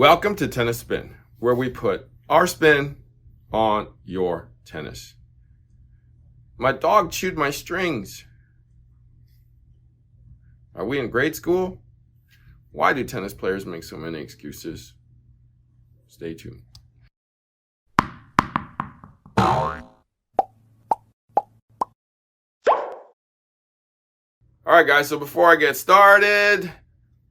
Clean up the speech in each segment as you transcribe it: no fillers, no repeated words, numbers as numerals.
Welcome to Tennis Spin, where we put our spin on your tennis. My dog chewed my strings. Are we in grade school? Why do tennis players make so many excuses? Stay tuned. All right, guys, so before I get started,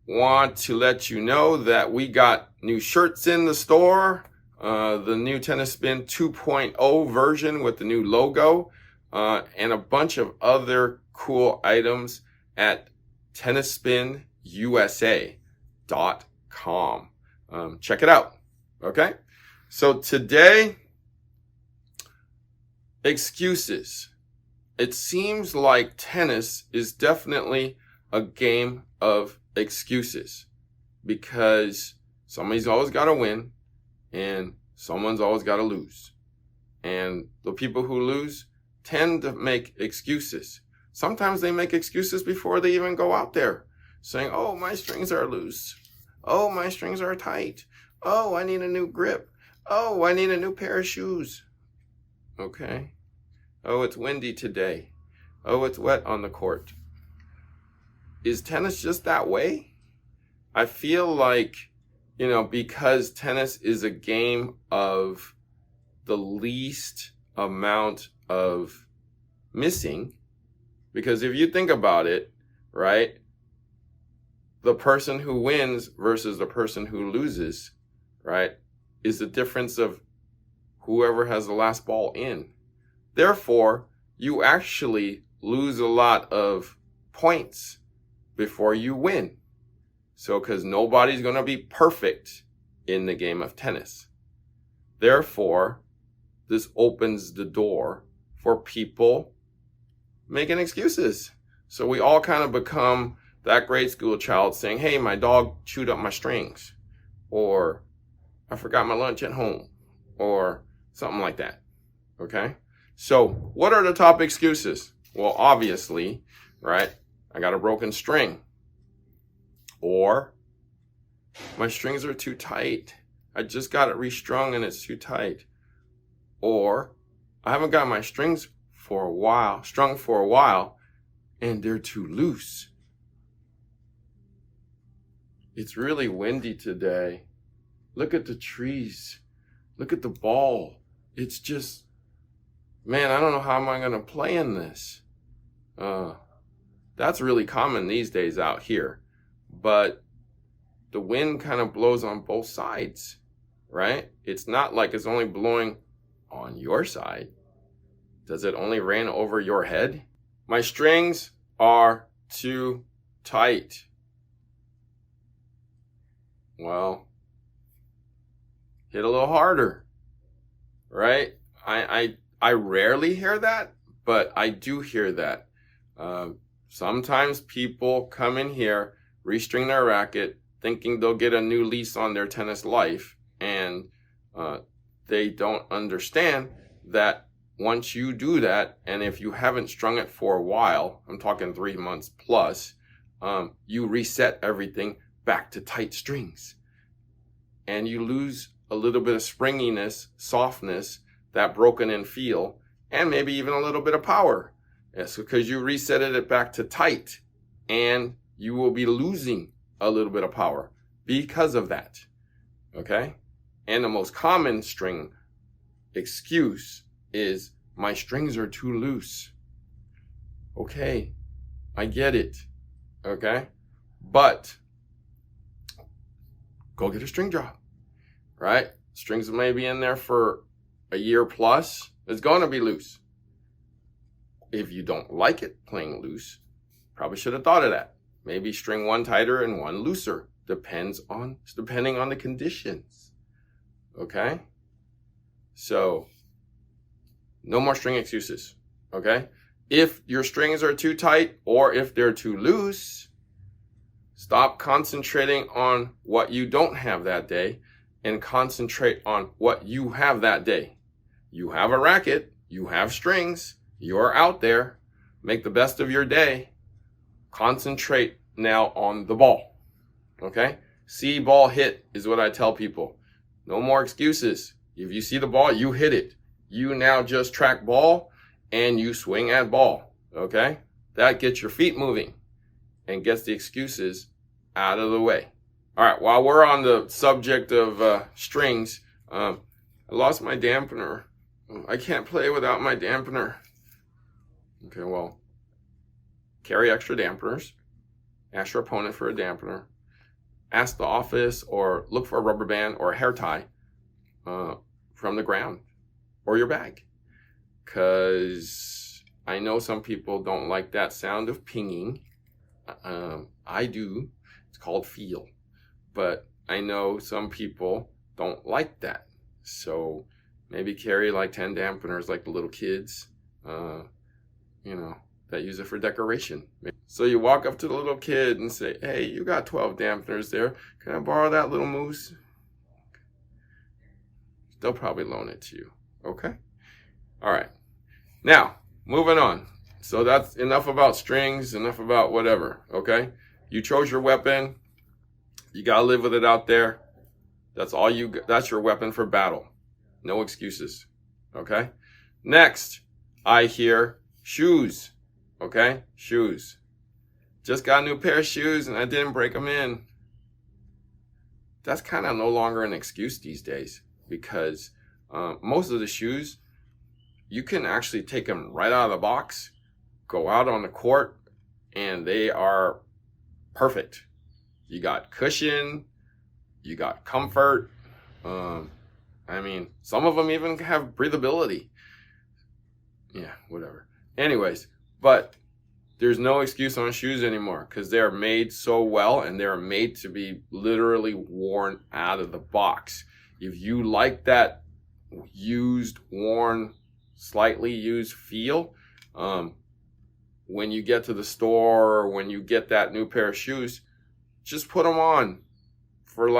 want to let you know that we got new shirts in the store, the new Tennis Spin 2.0 version with the new logo, and a bunch of other cool items at tennisspinusa.com. Check it out. Okay. So today, excuses. It seems like tennis is definitely a game of excuses because somebody's always got to win and someone's always got to lose. And the people who lose tend to make excuses. Sometimes they make excuses before they even go out there, saying, oh, my strings are loose. Oh, my strings are tight. Oh, I need a new grip. Oh, I need a new pair of shoes. Okay. Oh, it's windy today. Oh, it's wet on the court. Is tennis just that way? I feel like, because tennis is a game of the least amount of missing, because if you think about it, right, the person who wins versus the person who loses, right, is the difference of whoever has the last ball in. Therefore, you actually lose a lot of points before you win. So, because nobody's going to be perfect in the game of tennis. Therefore, this opens the door for people making excuses. So we all kind of become that grade school child saying, hey, my dog chewed up my strings, or I forgot my lunch at home, or something like that. Okay? So what are the top excuses? Well, obviously, right? I got a broken string. Or my strings are too tight. I just got it restrung and it's too tight. Or I haven't got my strings strung for a while, and they're too loose. It's really windy today. Look at the trees. Look at the ball. It's just, man, I don't know how am I going to play in this. That's really common these days out here. But the wind kind of blows on both sides, right? It's not like it's only blowing on your side. Does it only rain over your head? My strings are too tight. Well, hit a little harder, right? I rarely hear that, but I do hear that. Sometimes people come in here, restring their racket, thinking they'll get a new lease on their tennis life, and they don't understand that once you do that, and if you haven't strung it for a while, I'm talking 3 months plus, you reset everything back to tight strings. And you lose a little bit of springiness, softness, that broken in feel, and maybe even a little bit of power. Yes, because you reset it back to tight, and you will be losing a little bit of power because of that. Okay? And the most common string excuse is, my strings are too loose. Okay, I get it. Okay? But go get a string job, right? Strings may be in there for a year plus. It's going to be loose. If you don't like it playing loose, probably should have thought of that. Maybe string one tighter and one looser. Depending on the conditions. Okay? So, no more string excuses. Okay? If your strings are too tight or if they're too loose, stop concentrating on what you don't have that day and concentrate on what you have that day. You have a racket. You have strings. You're out there. Make the best of your day. Concentrate now on the ball. Okay? See ball hit is what I tell people. No more excuses. If you see the ball, you hit it. You now just track ball and you swing at ball. Okay? That gets your feet moving and gets the excuses out of the way. All right, while we're on the subject of strings, I lost my dampener. I can't play without my dampener. Okay, well, carry extra dampeners. Ask your opponent for a dampener. Ask the office or look for a rubber band or a hair tie from the ground or your bag. Because I know some people don't like that sound of pinging. I do. It's called feel. But I know some people don't like that. So maybe carry like 10 dampeners like the little kids, that use it for decoration. So you walk up to the little kid and say, hey, you got 12 dampeners there. Can I borrow that little moose? They'll probably loan it to you. Okay? All right. Now, moving on. So that's enough about strings, enough about whatever. Okay? You chose your weapon. You got to live with it out there. That's your weapon for battle. No excuses. Okay? Next, I hear shoes. Okay? Shoes. Just got a new pair of shoes and I didn't break them in. That's kind of no longer an excuse these days because most of the shoes, you can actually take them right out of the box, go out on the court, and they are perfect. You got cushion, you got comfort. Some of them even have breathability. Yeah, whatever. Anyways, but there's no excuse on shoes anymore because they're made so well and they're made to be literally worn out of the box. If you like that used, worn, slightly used feel, when you get to the store or when you get that new pair of shoes, just put them on for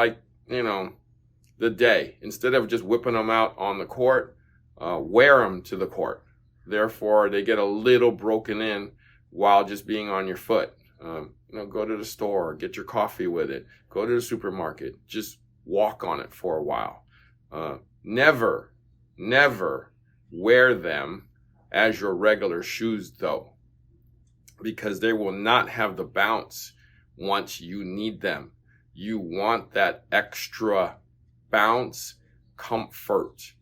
the day. Instead of just whipping them out on the court, wear them to the court. Therefore, they get a little broken in while just being on your foot. Go to the store, get your coffee with it, go to the supermarket, just walk on it for a while. Never wear them as your regular shoes though, because they will not have the bounce once you need them. You want that extra bounce, comfort,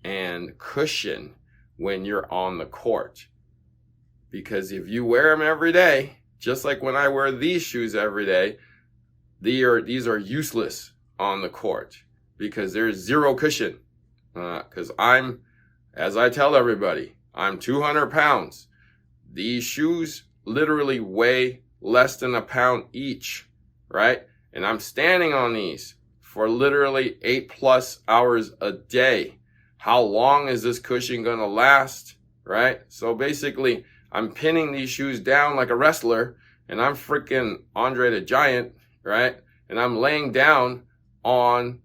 and cushion when you're on the court. Because if you wear them every day, just like when I wear these shoes every day, these are useless on the court because there's zero cushion. Because as I tell everybody, I'm 200 pounds. These shoes literally weigh less than a pound each, right? And I'm standing on these for literally 8+ hours a day. How long is this cushion going to last, right? So basically, I'm pinning these shoes down like a wrestler, and I'm freaking Andre the Giant, right? And I'm laying down on,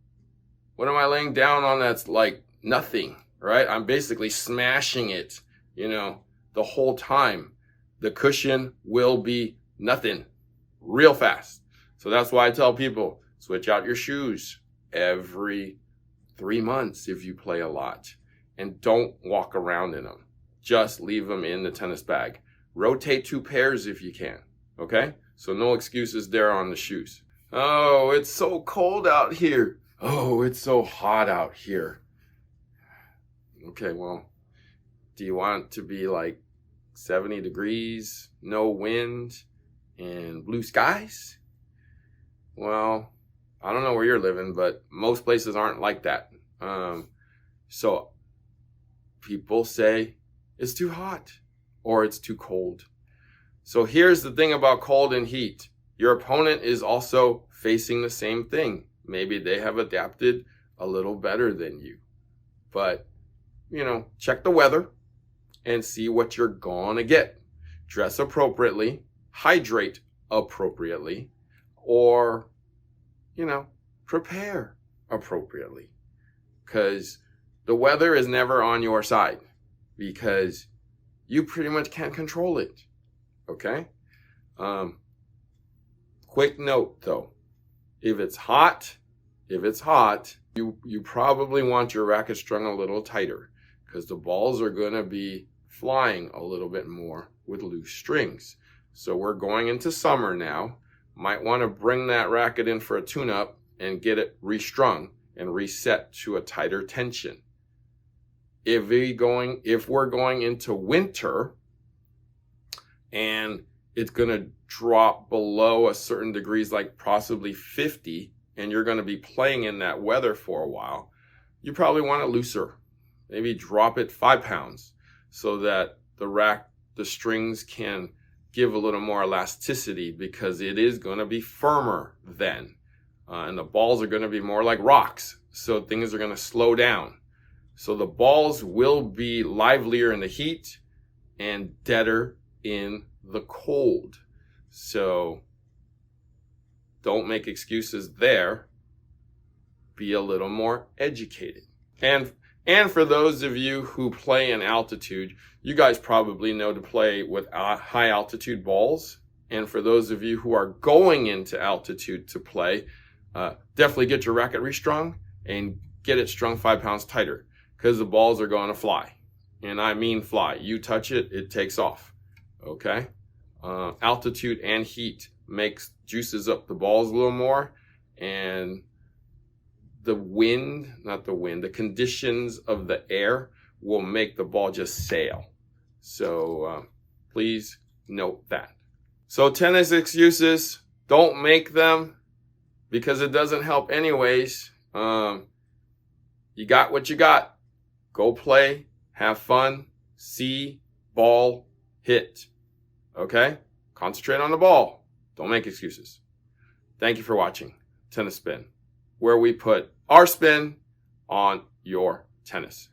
what am I laying down on that's like nothing, right? I'm basically smashing it, the whole time. The cushion will be nothing real fast. So that's why I tell people, switch out your shoes every 3 months if you play a lot. And don't walk around in them. Just leave them in the tennis bag. Rotate 2 pairs if you can. Okay? So no excuses there on the shoes. Oh, it's so cold out here. Oh, it's so hot out here. Okay, well, do you want it to be like 70 degrees, no wind, and blue skies? Well, I don't know where you're living, but most places aren't like that. So people say it's too hot or it's too cold. So here's the thing about cold and heat. Your opponent is also facing the same thing. Maybe they have adapted a little better than you. But, check the weather and see what you're gonna get. Dress appropriately, hydrate appropriately, or, prepare appropriately. Because the weather is never on your side because you pretty much can't control it. Okay? Quick note though. If it's hot, you probably want your racket strung a little tighter because the balls are going to be flying a little bit more with loose strings. So we're going into summer now. Might want to bring that racket in for a tune-up and get it restrung and reset to a tighter tension. If we're going into winter and it's going to drop below a certain degrees, like possibly 50, and you're going to be playing in that weather for a while, you probably want it looser. Maybe drop it 5 pounds so that the strings can give a little more elasticity, because it is going to be firmer then. And the balls are going to be more like rocks. So things are going to slow down. So the balls will be livelier in the heat and deader in the cold. So don't make excuses there. Be a little more educated. And for those of you who play in altitude, you guys probably know to play with high altitude balls. And for those of you who are going into altitude to play, definitely get your racket restrung and get it strung 5 pounds tighter, because the balls are going to fly. And I mean fly. You touch it, it takes off. Okay? Altitude and heat juices up the balls a little more, and the conditions of the air will make the ball just sail. So please note that. So tennis excuses, don't make them, because it doesn't help anyways. You got what you got. Go play, have fun, see, ball, hit. Okay? Concentrate on the ball. Don't make excuses. Thank you for watching Tennis Spin, where we put our spin on your tennis.